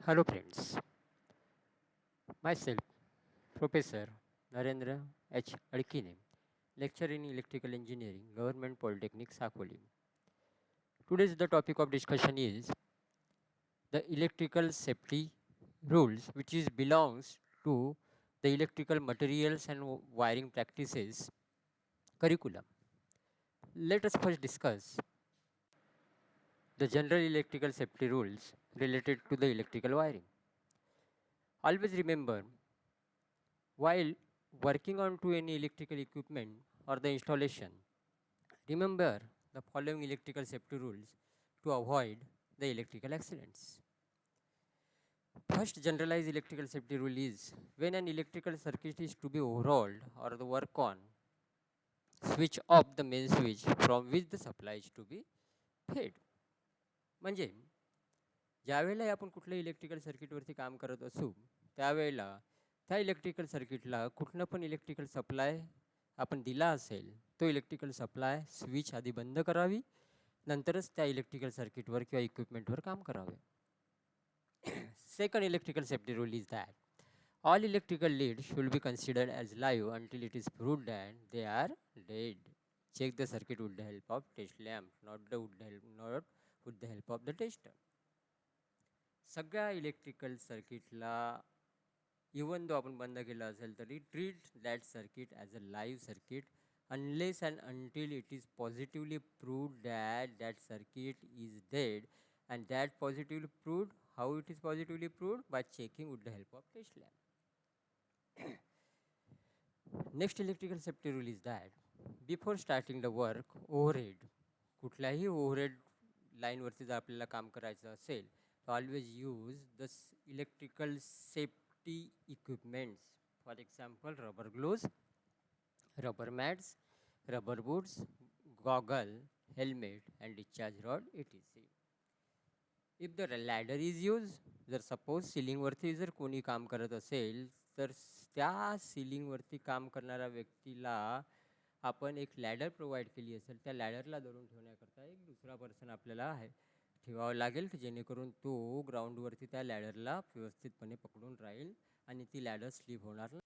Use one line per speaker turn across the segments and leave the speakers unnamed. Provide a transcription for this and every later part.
Hello friends, myself Professor Narendra H. Adkine, lecturer in Electrical Engineering, Government Polytechnic Sakoli. Today's the topic of discussion is the electrical safety rules which is belongs to the electrical materials and wiring practices curriculum. Let us first discuss the general electrical safety rules related to the electrical wiring. Always remember, while working on to any electrical equipment or the installation, remember the following electrical safety rules to avoid the electrical accidents. First generalized electrical safety rule is when an electrical circuit is to be overhauled or the work on, switch off the main switch from which the supply is to be fed. म्हणजे ज्यावेळेला आपण कुठल्या electrical सर्किटवरती काम करत असू त्यावेळेला त्या electrical सर्किटला कुठनं पण इलेक्ट्रिकल सप्लाय आपण दिला असेल तो इलेक्ट्रिकल सप्लाय स्विच आधी बंद करावी नंतरच त्या इलेक्ट्रिकल सर्किटवर किंवा इक्विपमेंटवर काम करावे. Second electrical safety rule is that all electrical leads should be considered as live until it is proved that they are dead. Check the circuit with the help of test lamp, not with the help of the tester. सगळ्या electrical सर्किटला even though आपण बंद केलं असेल तरी treat that circuit as a live circuit unless and until it is positively proved that that circuit is dead, and that positively proved, how it is positively proved? By checking with the help of test lamp. Next electrical safety rule is that before starting the work, overhead कुठल्याही overhead लाईनवरती जर आपल्याला काम करायचं असेल तर always use the electrical safety equipments. For example rubber gloves, rubber mats, rubber boots, goggle, helmet and discharge rod etc. If the ladder is used, जर suppose सिलिंगवरती जर कोणी काम करत असेल तर त्या सिलिंगवरती काम करणाऱ्या व्यक्तीला आपण एक लॅडर प्रोव्हाइड केली असेल त्या लॅडरला धरून ठेवण्याकरता एक दुसरा पर्सन आपल्याला आहे ठेवावं लागेल की जेणेकरून तो ग्राउंडवरती त्या लॅडरला व्यवस्थितपणे पकडून राहील आणि ती लॅडर स्लिप होणार नाही.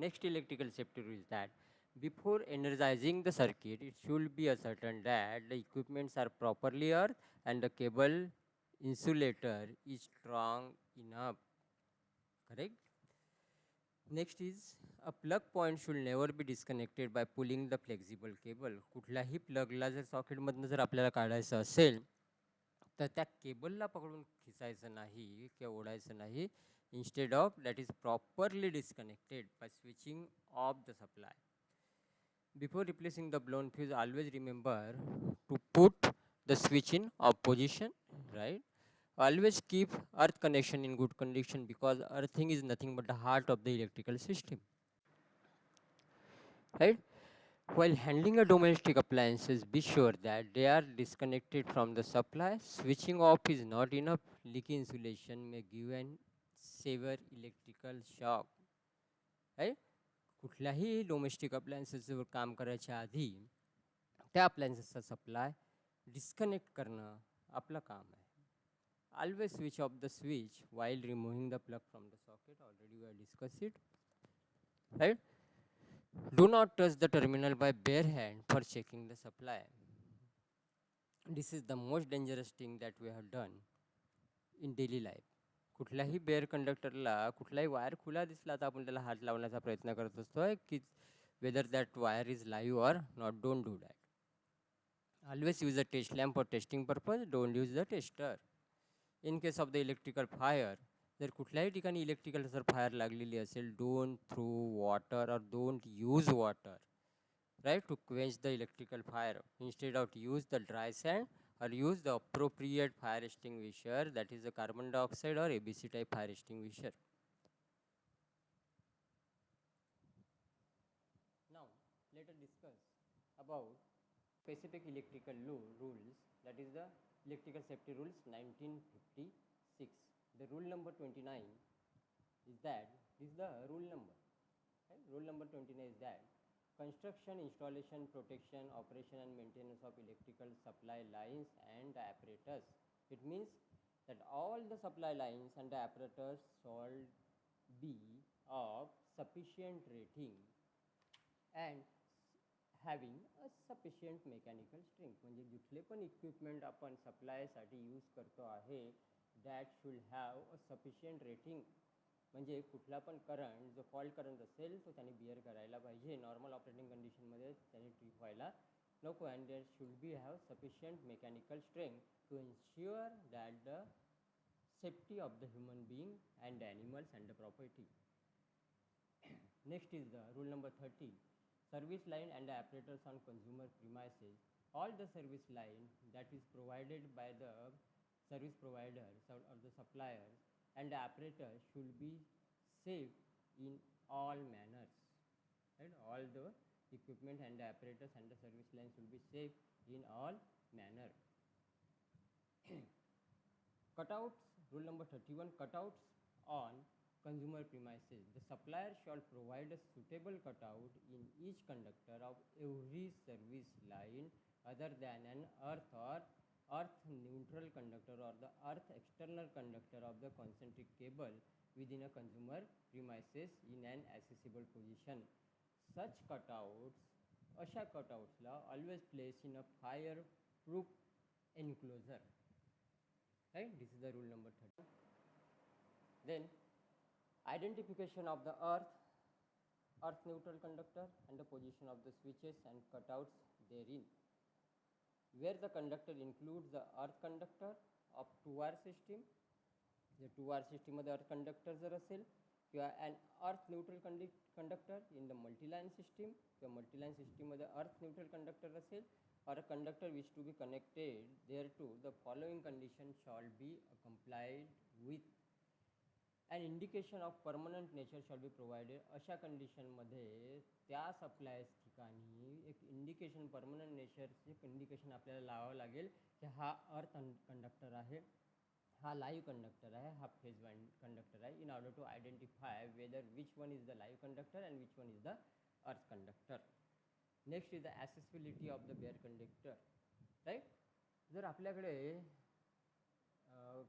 Next electrical safety rule is that before energizing the circuit, it should be ascertained that the equipments are properly earthed and the cable insulator is strong enough. Correct? Next is a plug point should never be disconnected by pulling the flexible cable. कुठल्याही प्लगला जर सॉकेटमधनं जर आपल्याला काढायचं असेल तर त्या केबलला पकडून खिचायचं नाही किंवा ओढायचं नाही. Instead of that is properly disconnected by switching off the supply. Before replacing the blown fuse, always remember to put the switch in off position, right? Always keep earth connection in good condition because earthing is nothing but the heart of the electrical system, right? While handling a domestic appliances, be sure that they are disconnected from the supply. Switching off is not enough. Leaky insulation may give an severe electrical shock. Right. कुठल्याही domestic अप्लायन्सेसवर काम करायच्या आधी त्या अप्लायन्सेसचा supply disconnect करणं आपलं काम आहे. Always switch off the switch while removing the plug from the socket. Already we are discuss it, right. Do not touch the terminal by bare hand for checking the supply. This is the most dangerous thing that we have done in daily life. कुठल्याही bare कंडक्टरला कुठलाही wire खुला दिसला तर आपण त्याला हात लावण्याचा प्रयत्न करत असतो की whether that wire is live or not. Don't do that. Always use a test lamp for testing purpose. Don't use the tester. In case of the electrical fire, जर कुठल्याही ठिकाणी इलेक्ट्रिकल जर फायर लागलेली असेल, डोंट थ्रू वॉटर और don't use water, right, to quench the electrical fire. Instead of use the dry sand or use the appropriate fire extinguisher, that is the carbon dioxide or ABC type fire extinguisher. Now let us discuss about specific electrical rules, that is the electrical safety rules 1956. The rule number 29 is that, this is the rule number, right? Rule number 29 is that construction, installation, protection, operation and maintenance of electrical supply lines and apparatus. It means that all the supply lines and the apparatus shall be of sufficient rating and having a sufficient mechanical strength. म्हणजे जिथले पण equipment आपण सप्लायसाठी use करतो आहे that should have a sufficient rating. म्हणजे कुठला पण current जो fault current असेल तो त्याने बिअर करायला पाहिजे. नॉर्मल ऑपरेटिंग कंडिशनमध्ये त्याने ट्रिप व्हायला नको. And there should be have sufficient mechanical strength to ensure that the safety of the human being and the animals and the property. Next is the rule number 30. Service line and the apparatus on consumer premises. All the service line that is provided by the service providers or the suppliers and the apparatus should be safe in all manners. Right? All the equipment and the apparatus and the service line should be safe in all manner. Cutouts. Rule number 31. Cutouts on consumer premises. The supplier shall provide a suitable cutout in each conductor of every service line other than an earth or earth neutral conductor or the earth external conductor of the concentric cable within a consumer premises in an accessible position. Such cutouts, अशा cutoutsला always place in a fire proof enclosure. Right? This is the rule number 30. Then identification of the earth neutral conductor and the position of the switches and cutouts therein. Where the conductor includes the earth conductor of 2R system, the 2R system मध्ये earth conductor जर असेल किंवा an earth neutral conductor in the multi-line system किंवा multi-line system मध्ये earth neutral conductor असेल or a conductor which to be connected thereto, the following condition shall be complied with. An indication of permanent nature shall be provided. अशा कंडिशनमध्ये त्या suppliers ठिकाणी एक indication permanent नेचरचे indication आपल्याला लावावं लागेल की हा अर्थ कंडक्टर आहे, हा लाईव्ह कंडक्टर आहे, हा फेज कंडक्टर आहे, in order to identify whether which one is the live conductor and which one is the earth conductor. Next is the accessibility of the bare conductor. Right. जर आपल्याकडे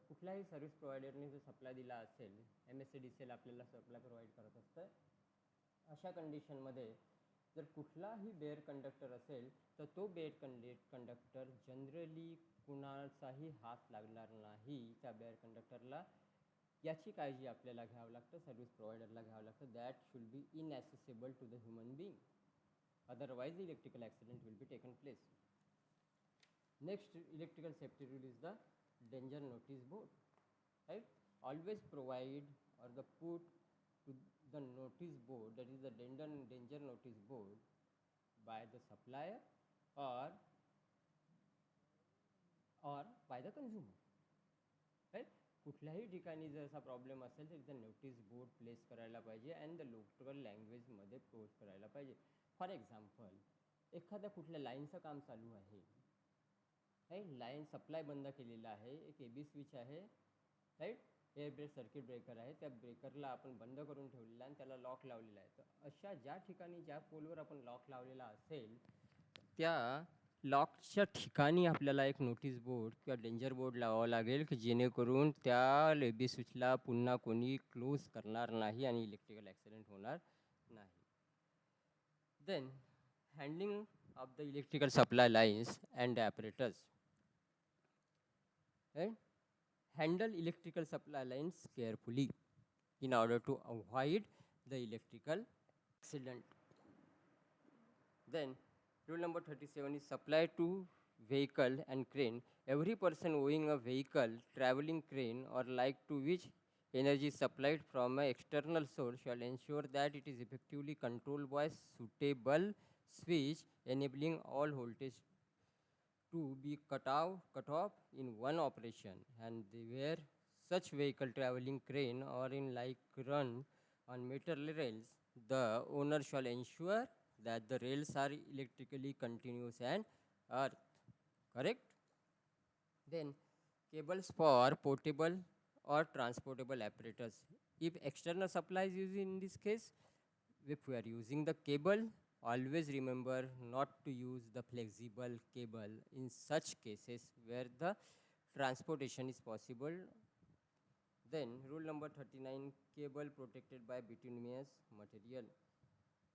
कुठल्याही service प्रोव्हायडरने जर supply दिला असेल, MSCDCL आपल्याला supply provide करत असतं, अशा कंडिशनमध्ये जर कुठलाही बेअर कंडक्टर असेल तर तो बेअर कंडक्टर जनरली कुणाचाही हात लागणार नाही त्या बेअर कंडक्टरला. याची काळजी आपल्याला घ्यावं लागतं, सर्व्हिस प्रोव्हायडरला घ्यावं लागतं. That should be inaccessible to the human being, otherwise electrical accident will be taken place. Next electrical safety rule is the danger notice board. Right? Always provide or the put to the notice board, that is the danger notice board, by the supplier or by the consumer. Right? कुठल्याही ठिकाणी जर असा problem असेल तर तिथं notice board place करायला पाहिजे and the local लँग्वेजमध्ये post करायला पाहिजे. फॉर एक्झाम्पल, एखाद्या कुठल्या लाईनचं काम चालू आहे, राईट, लाईन सप्लाय बंद केलेला आहे, एक AB स्विच आहे, right, air break circuit breaker आहे, त्या ब्रेकरला आपण बंद करून ठेवलेला आणि त्याला लॉक लावलेला आहे. तर अशा ज्या ठिकाणी ज्या पोलवर आपण लॉक लावलेला असेल त्या लॉकच्या ठिकाणी आपल्याला एक नोटीस बोर्ड किंवा डेंजर बोर्ड लावावं लागेल की जेणेकरून त्या AB स्विचला पुन्हा कोणी क्लोज करणार नाही आणि इलेक्ट्रिकल ॲक्सिडेंट होणार नाही. Then handling of the electrical supply lines and the operators. Right? Handle electrical supply lines carefully in order to avoid the electrical accident. Then rule number 37 is supply to vehicle and crane. Every person owning a vehicle, traveling crane or like to which energy is supplied from an external source shall ensure that it is effectively controlled by suitable switch enabling all voltage to be cut off in one operation, and where such vehicle traveling crane or in like run on metal rails, the owner shall ensure that the rails are electrically continuous and earth. Correct? Then cables for portable or transportable apparatus. If external supply is used in this case, if we are using the cable, always remember not to use the flexible cable in such cases where the transportation is possible. Then rule number 39, cable protected by bituminous material.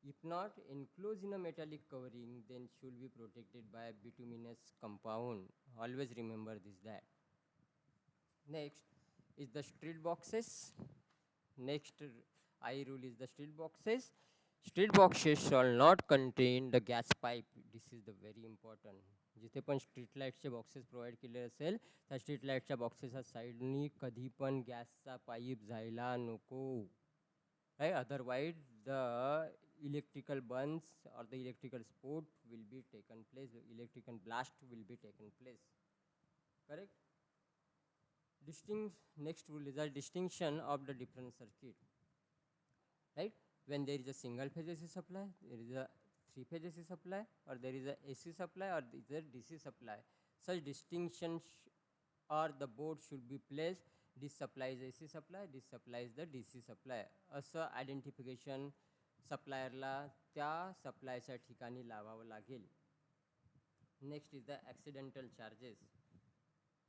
If not enclosed in a metallic covering, then should be protected by bituminous compound. Always remember this that. Next is the street boxes. Next I rule is the street boxes. Street boxes shall not contain the gas pipe. This is the very important. जिथे पण street लाईटचे boxes provide केले असेल त्या street लाईटच्या बॉक्सेसच्या साईडनी कधी पण गॅसचा pipe जायला नको. Right? Otherwise, the electrical burns or the electrical sport will be taken place, the electrical blast will be taken place. Correct? Next rule is the distinction of the different circuit. Right? When there is a single phase AC supply, there is a three-phase AC supply, or there is a AC supply, or there is a DC supply. Such distinctions or the board should be placed. This supplies AC supply, this supplies the DC supply. असं identification सप्लायरला त्या सप्लायच्या ठिकाणी लावावं लागेल. Next is the accidental charges.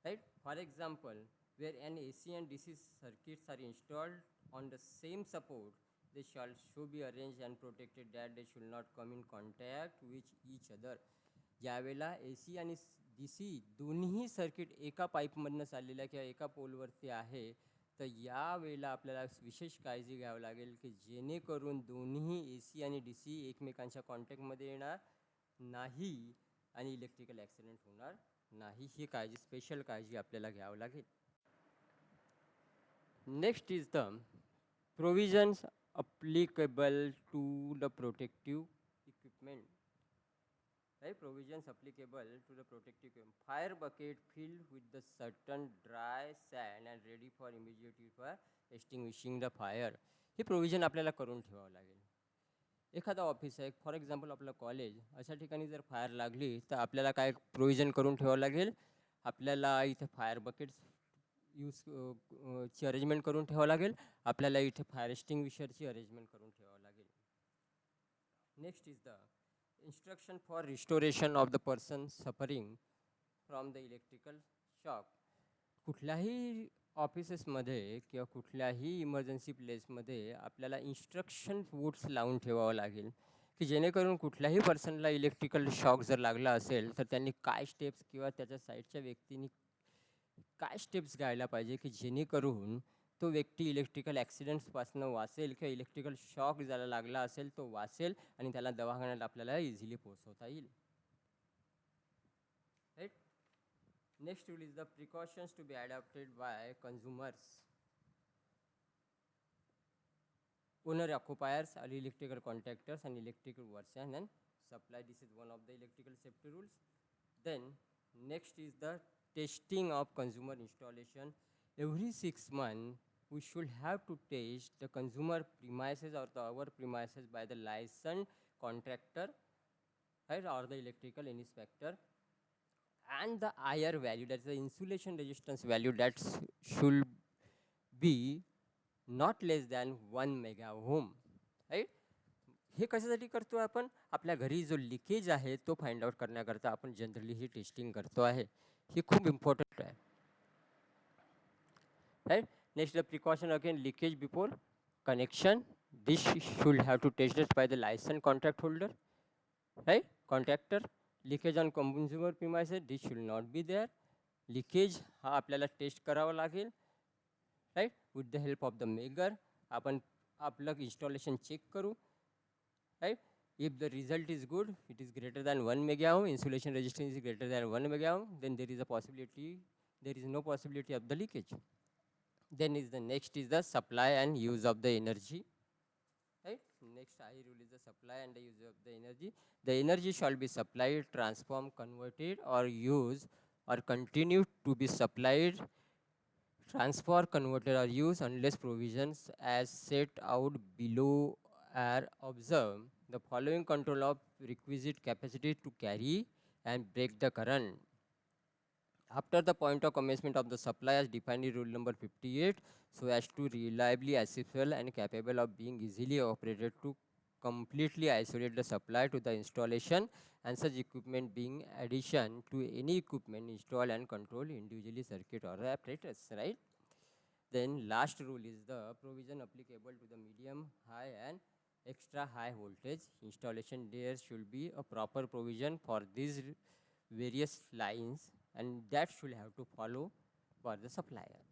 Right, for example, where an AC and DC circuits are installed on the same support, they shall should be arranged and protected that they should not come in contact with each other. ज्यावेळेला AC आणि DC दोन्ही circuit एका पाईपमधनं चाललेल्या किंवा एका पोलवरती आहे, तर यावेळेला आपल्याला विशेष काळजी घ्यावी लागेल की जेणेकरून दोन्ही AC आणि DC एकमेकांच्या कॉन्टॅक्टमध्ये येणार नाही आणि इलेक्ट्रिकल ॲक्सिडेंट होणार नाही. ही काळजी, स्पेशल काळजी आपल्याला घ्यावी लागेल. Next is the provisions applicable to the protective equipment. Right? Provisions applicable to the protective equipment. Fire bucket filled with the certain dry sand and ready for immediately for extinguishing the fire. हे provision आपल्याला करून ठेवावं लागेल. एखादा office आहे, for example आपलं college, अशा ठिकाणी जर फायर लागली तर आपल्याला काय प्रोव्हिजन करून ठेवावं लागेल. आपल्याला इथे फायर बकेट्स ची अरेंजमेंट करून ठेवावं लागेल. आपल्याला इथे फायर एक्सटिंग्विशरची अरेंजमेंट करून ठेवावं लागेल. Next is the instruction for restoration of the person suffering from the electrical shock. कुठल्याही ऑफिसेसमध्ये किंवा कुठल्याही इमर्जन्सी प्लेसमध्ये आपल्याला इन्स्ट्रक्शन बोर्ड्स लावून ठेवावं लागेल की जेणेकरून कुठल्याही पर्सनला इलेक्ट्रिकल शॉक जर लागला असेल तर त्यांनी काय स्टेप्स किंवा त्याच्या साईडच्या व्यक्तींनी काय स्टेप्स घ्यायला पाहिजे की जेणेकरून तो व्यक्ती इलेक्ट्रिकल ॲक्सिडेंट्सपासून वाचेल किंवा इलेक्ट्रिकल शॉक ज्याला लागला असेल तो वाचेल आणि त्याला दवाखान्यात आपल्याला इझिली पोहोचवता येईल. Right. Next rule is the precautions to be adopted by consumers, owner occupiers, electrical contractors and electrical workers and supply. This is one of the electrical safety rules. Then next is the testing of consumer installation. Every 6 months we should have to test the consumer premises or our premises by the licensed contractor, right, or the electrical inspector, and the IR value, that's the insulation resistance value, that should be not less than 1 mega ohm. Right. हे कशासाठी करतो आपण? आपल्या घरी जो leakage आहे तो find out करण्याकरता आपण जनरली ही टेस्टिंग करतो आहे. ही खूप इम्पॉर्टंट आहे. Right. Next the precaution again leakage before connection. This should have to tested by the licence contract holder, right, contractor. Leakage on consumer premises, this should not be there. Leakage हा आपल्याला test करावा लागेल. Right. With the help of the megger आपण आपलं installation check करू. Right. If the result is good, it is greater than 1 mega ohm, insulation resistance is greater than 1 mega ohm, then there is a possibility, there is no possibility of the leakage. Then is the next is the supply and use of the energy. Right. Next I rule is the supply and the use of the energy. The energy shall be supplied, transformed, converted, or used, or continue to be supplied, transfer, converted, or used unless provisions as set out below are observed. The following control of requisite capacity to carry and break the current. After the point of commencement of the supply as defined in rule number 58, so as to reliably accessible and capable of being easily operated to completely isolate the supply to the installation, and such equipment being addition to any equipment installed and controlled individually circuit or apparatus, right? Then last rule is the provision applicable to the medium, high and extra high voltage installation. There should be a proper provision for these various lines, and that should have to follow for the supplier.